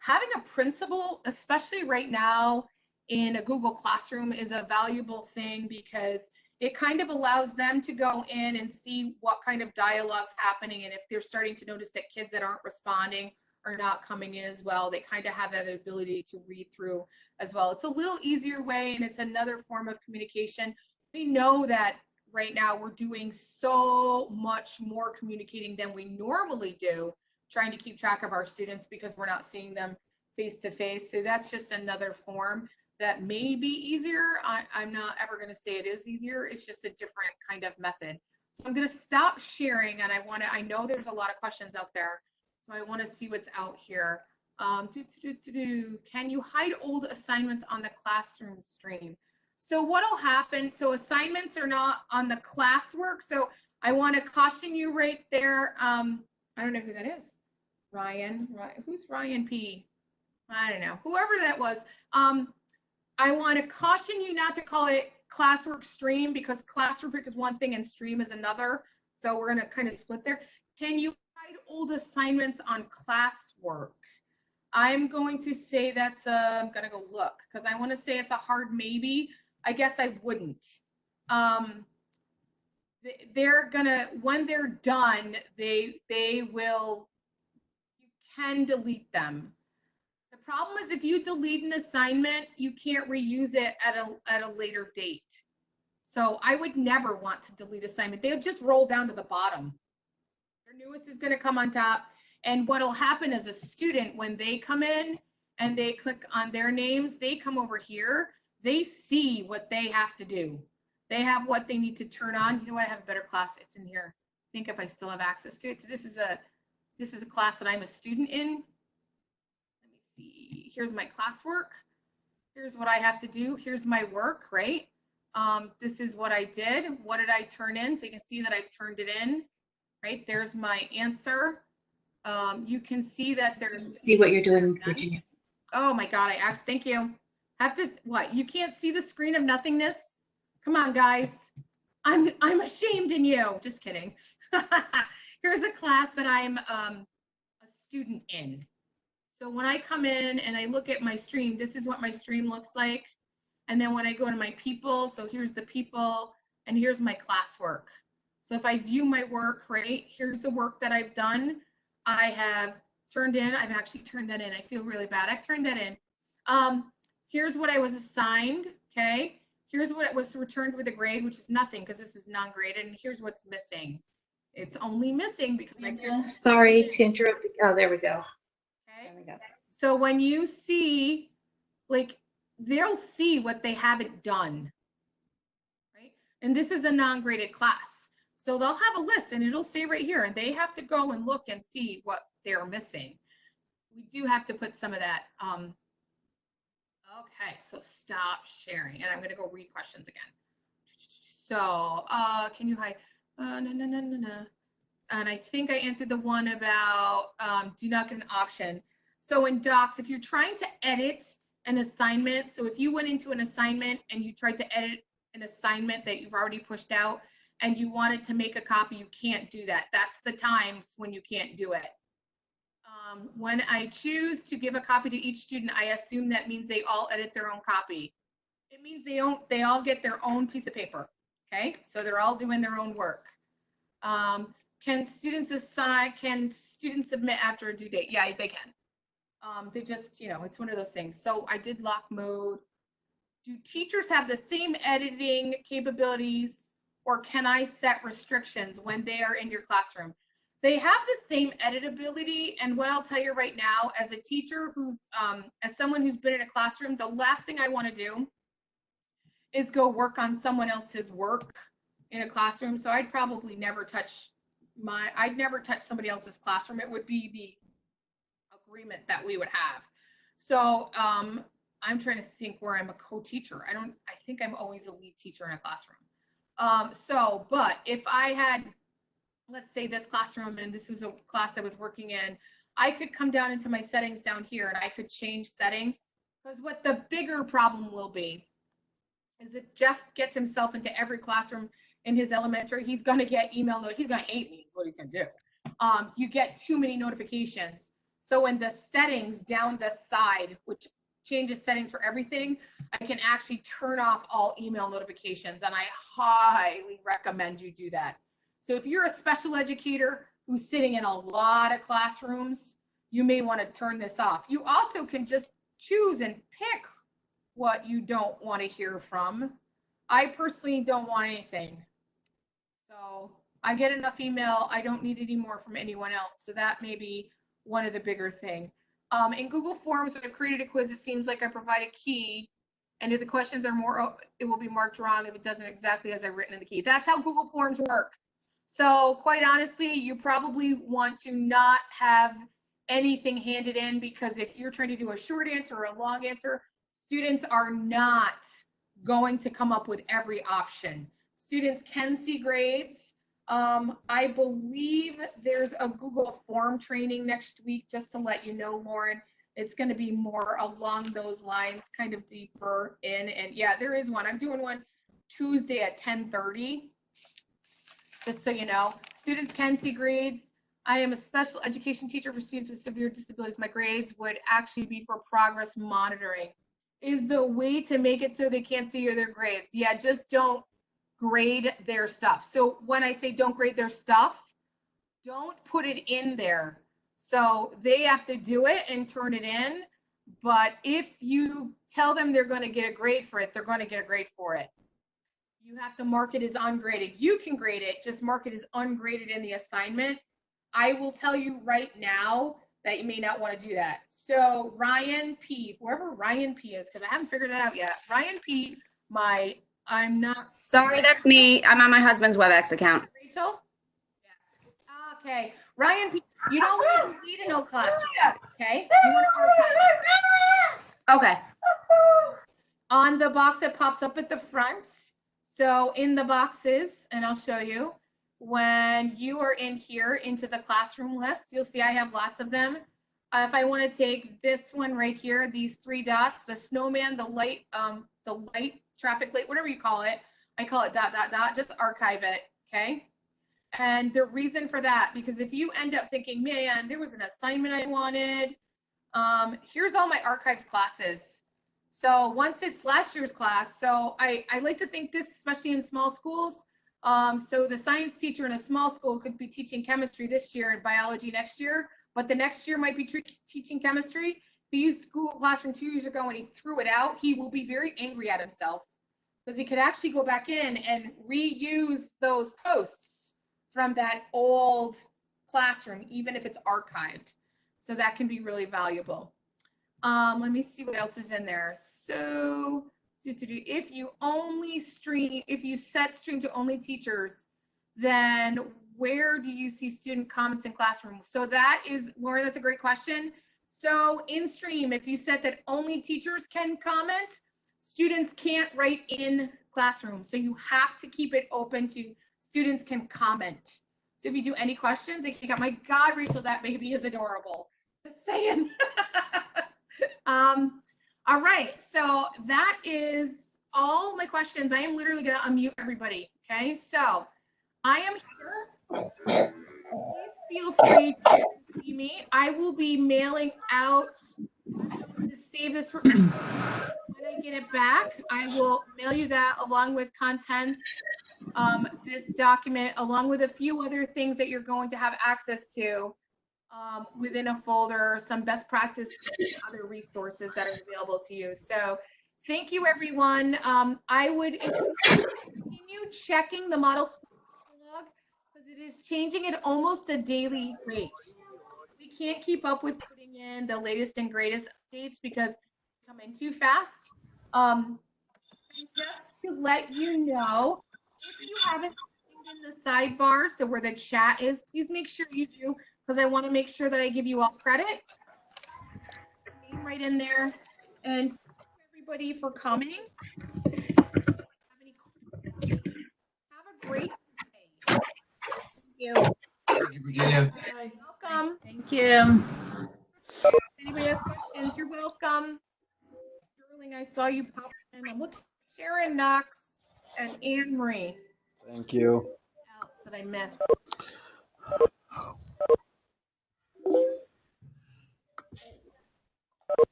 Having a principal, especially right now in a Google Classroom, is a valuable thing because it kind of allows them to go in and see what kind of dialogue's happening. And if they're starting to notice that kids that aren't responding are not coming in as well, they kind of have that ability to read through as well. It's a little easier way, and it's another form of communication. We know that right now we're doing so much more communicating than we normally do, trying to keep track of our students because we're not seeing them face to face. So that's just another form that may be easier. I'm not ever going to say it is easier. It's just a different kind of method. So I'm going to stop sharing, and I know there's a lot of questions out there, so I want to see what's out here. Can you hide old assignments on the classroom stream? So what'll happen, so assignments are not on the classwork. So I want to caution you right there. I don't know who that is. Ryan, who's Ryan P? I don't know, whoever that was. I want to caution you not to call it classwork stream, because classwork is one thing and stream is another. So we're going to kind of split there. Can you hide old assignments on classwork? I'm going to say that's I'm going to go look, because I want to say it's a hard maybe. I guess I wouldn't. They're gonna, when they're done, they will, you can delete them. The problem is if you delete an assignment, you can't reuse it at a later date. So I would never want to delete assignment. They would just roll down to the bottom. Their newest is going to come on top. And what'll happen as a student, when they come in and they click on their names, they come over here, they see what they have to do. They have what they need to turn on. You know what? I have a better class. It's in here. I think if I still have access to it. So this is a class that I'm a student in. Let me see. Here's my classwork. Here's what I have to do. Here's my work, right? This is what I did. What did I turn in? So you can see that I've turned it in, right? There's my answer. You can see that there's. See what you're doing, Virginia. Oh my God, thank you. Have to, what? You can't see the screen of nothingness? Come on, guys. I'm ashamed in you. Just kidding. Here's a class that I'm a student in. So when I come in and I look at my stream, this is what my stream looks like. And then when I go to my people, so here's the people and here's my classwork. So if I view my work, right, here's the work that I've done. I have turned in, I've actually turned that in. I feel really bad. I've turned that in. Here's what I was assigned, okay? Here's what it was returned with a grade, which is nothing because this is non-graded. And here's what's missing. It's only missing because Sorry to interrupt. Oh, there we go. Okay. There we go. So when you see, like, they'll see what they haven't done, right? And this is a non-graded class. So they'll have a list and it'll say right here, and they have to go and look and see what they're missing. We do have to put some of that. Okay, so stop sharing. And I'm going to go read questions again. So can you hide? No. And I think I answered the one about do not get an option. So in Docs, if you're trying to edit an assignment, so if you went into an assignment and you tried to edit an assignment that you've already pushed out and you wanted to make a copy, you can't do that. That's the times when you can't do it. When I choose to give a copy to each student, I assume that means they all edit their own copy. It means they all get their own piece of paper. Okay, so they're all doing their own work. Can students submit after a due date? Yeah, they can. They just, it's one of those things. So I did lock mode. Do teachers have the same editing capabilities, or can I set restrictions when they are in your classroom? They have the same editability. And what I'll tell you right now, as a teacher who's, as someone who's been in a classroom, the last thing I want to do is go work on someone else's work in a classroom. So I'd probably never touch I'd never touch somebody else's classroom. It would be the agreement that we would have. So I'm trying to think where I'm a co-teacher. I think I'm always a lead teacher in a classroom. But if I had, let's say this classroom, and this was a class I was working in, I could come down into my settings down here and I could change settings, because what the bigger problem will be is if Jeff gets himself into every classroom in his elementary, he's going to get email notes. He's going to hate me is what he's going to do. You get too many notifications. So in the settings down the side, which changes settings for everything, I can actually turn off all email notifications, and I highly recommend you do that. So if you're a special educator who's sitting in a lot of classrooms, you may want to turn this off. You also can just choose and pick what you don't want to hear from. I personally don't want anything. So I get enough email. I don't need any more from anyone else. So that may be one of the bigger thing. In Google Forms, when I've created a quiz, it seems like I provide a key, and if the questions are more, it will be marked wrong if it doesn't exactly as I've written in the key. That's how Google Forms work. So quite honestly, you probably want to not have anything handed in, because if you're trying to do a short answer or a long answer, students are not going to come up with every option. Students can see grades. I believe there's a Google Form training next week, just to let you know, Lauren. It's going to be more along those lines, kind of deeper in. And yeah, there is one. I'm doing one Tuesday at 10:30, just so you know. Students can see grades. I am a special education teacher for students with severe disabilities. My grades would actually be for progress monitoring. Is the way to make it so they can't see their grades. Yeah, just don't grade their stuff. So when I say don't grade their stuff, don't put it in there. So they have to do it and turn it in. But if you tell them they're going to get a grade for it, they're going to get a grade for it. You have to mark it as ungraded. You can grade it, just mark it as ungraded in the assignment. I will tell you right now that you may not want to do that. So Ryan P, whoever Ryan P is, because I haven't figured that out yet. Ryan P, I'm not. Sorry, that's me. I'm on my husband's WebEx account. Rachel? Yes. Okay. Ryan P, you don't want to delete an old classroom, okay? You want to archive. Okay. On the box that pops up at the front. So in the boxes, and I'll show you, when you are in here into the classroom list, you'll see I have lots of them. If I want to take this one right here, these three dots, the snowman, the light traffic light, whatever you call it, I call it ... just archive it, okay? And the reason for that, because if you end up thinking, man, there was an assignment I wanted, here's all my archived classes. So once it's last year's class, so I like to think this, especially in small schools. So the science teacher in a small school could be teaching chemistry this year and biology next year, but the next year might be teaching chemistry. He used Google Classroom 2 years ago and he threw it out. He will be very angry at himself because he could actually go back in and reuse those posts from that old classroom, even if it's archived. So that can be really valuable. Let me see what else is in there. So if you only stream, if you set stream to only teachers, then where do you see student comments in classroom? So that is, Laura, that's a great question. So in stream, if you set that only teachers can comment, students can't write in classroom. So you have to keep it open to students can comment. So if you do any questions, they can, my God, Rachel, that baby is adorable. Just saying. All right, so that is all my questions. I am literally gonna unmute everybody, okay? So I am here. Please feel free to see me. I will be mailing out, I'm going to save this for, when I get it back, I will mail you that along with contents, this document, along with a few other things that you're going to have access to within a folder, some best practice, other resources that are available to you. So thank you, everyone. I would continue checking the model log because it is changing at almost a daily rate. We can't keep up with putting in the latest and greatest updates because they come in too fast. And just to let you know, if you haven't in the sidebar, so where the chat is, please make sure you do, because I want to make sure that I give you all credit. Name right in there. And thank you everybody for coming. Have a great day. Thank you. Thank you, Virginia. Welcome. Thank you. If anybody has questions, you're welcome. Sterling, I saw you pop in. I'm looking at Sharon Knox and Anne Marie. Thank you. What else that I missed?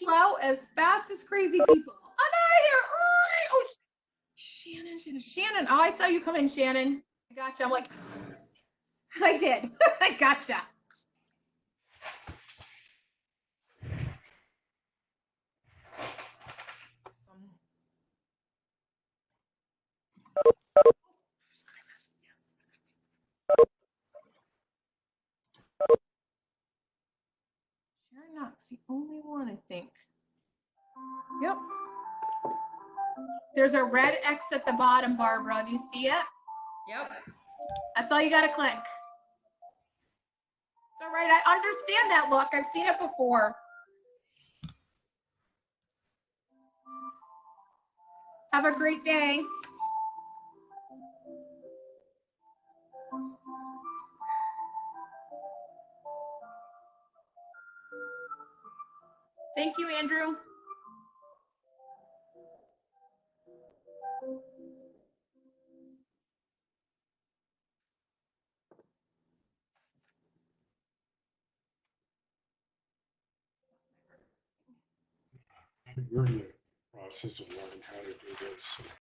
Plow as fast as crazy people. I'm out of here. Oh, Shannon. Oh, I saw you come in, Shannon. I gotcha. I'm like, I did. I gotcha. Awesome. Yes. Sharon Knox, the only one, I think. Yep. There's a red X at the bottom, Barbara. Do you see it? Yep. That's all you got to click. It's all right. I understand that look. I've seen it before. Have a great day. Thank you, Andrew. We're in the process of learning how to do this.